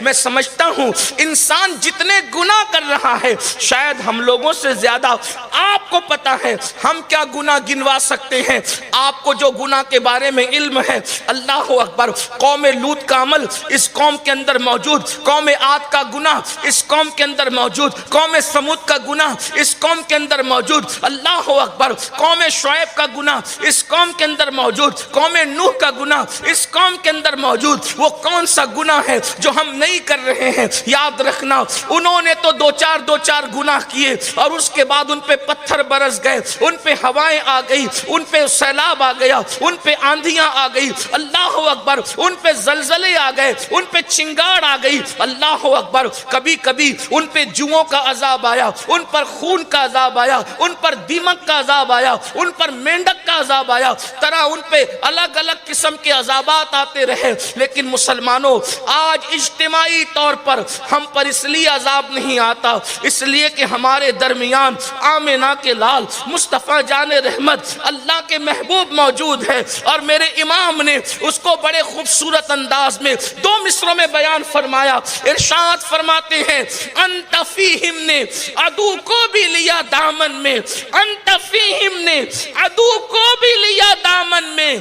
میں سمجھتا ہوں انسان جتنے گناہ کر رہا ہے شاید ہم لوگوں سے زیادہ آپ کو پتا ہے ہم کیا گناہ گنوا سکتے ہیں۔ آپ کو جو گناہ کے بارے میں علم ہے، اللہ اکبر، قوم لوط کا عمل اس قوم کے اندر موجود، قوم عاد کا گناہ اس قوم کے اندر موجود، قوم سمود کا گناہ اس قوم کے اندر موجود، اللہ اکبر، قوم شعیب کا گناہ اس قوم کے اندر موجود، قوم نوح کا گناہ اس قوم کے اندر موجود۔ وہ کون سا گناہ ہے جو ہم نہیں کر رہے ہیں؟ یاد رکھنا انہوں نے تو دو چار گناہ کیے اور اس کے بعد ان پہ پتھر برس گئے، ان پہ ہوائیں آ گئی، ان پہ سیلاب آ گیا، ان پہ آندھیاں آ گئی، اللہ اکبر، ان پہ زلزلے آ گئے، ان پہ چنگاڑ آ گئی، اللہ اکبر، کبھی کبھی ان پہ جوؤں کا عذاب آیا، ان پر خون کا عذاب آیا، ان پر دیمک کا عذاب آیا، ان پر مینڈک کا عذاب آیا، طرح ان پہ الگ الگ قسم کے عذابات آتے رہے۔ لیکن مسلمانوں آج اجتماعی طور پر ہم پر اس لیے عذاب نہیں آتا، اس لیے کہ ہمارے درمیان آمنہ کے لال مصطفیٰ جان رحمت اللہ کے محبوب موجود ہے، اور میرے امام نے اس کو بڑے خوبصورت انداز میں دو مصروں میں بیان فرمایا۔ ارشاد فرماتے ہیں انت فیہم نے عدو کو بھی لیا دامن میں، انت فیہم نے عدو کو بھی لیا دامن میں،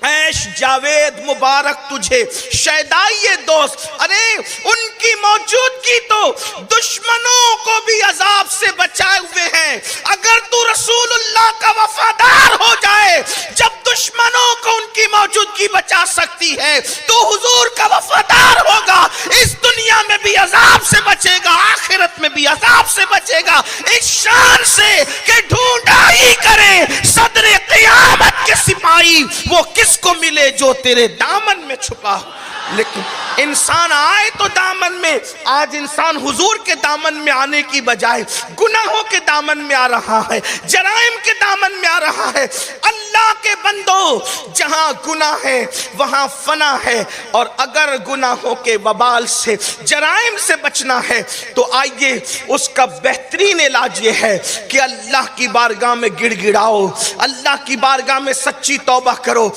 عیش جاوید مبارک تجھے شیدائی دوست، ارے ان کی موجودگی تو دشمنوں کو بھی عذاب سے بچائے ہوئے ہیں۔ اگر تو رسول اللہ کا وفادار ہو جائے، جب دشمنوں کو ان کی موجودگی بچا سکتی ہے تو حضور کا وفادار ہوگا، اس دنیا میں بھی عذاب سے بچے گا، آخرت میں بھی عذاب سے بچے گا، اس شان سے کہ ڈھونڈائی کرے صدر قیامت کے سپاہی وہ کس کو ملے جو تیرے دامن میں چھپا ہو۔ لیکن انسان آئے تو دامن میں، آج انسان حضور کے دامن میں آنے کی بجائے گناہوں کے دامن میں آ رہا ہے، جرائم کے دامن میں آ رہا ہے۔ اللہ کے بندو، جہاں گناہ ہے وہاں فنا ہے، اور اگر گناہوں کے وبال سے، جرائم سے بچنا ہے تو آئیے اس کا بہترین علاج یہ ہے کہ اللہ کی بارگاہ میں گڑ گڑاؤ، اللہ کی بارگاہ میں سچی توبہ کرو۔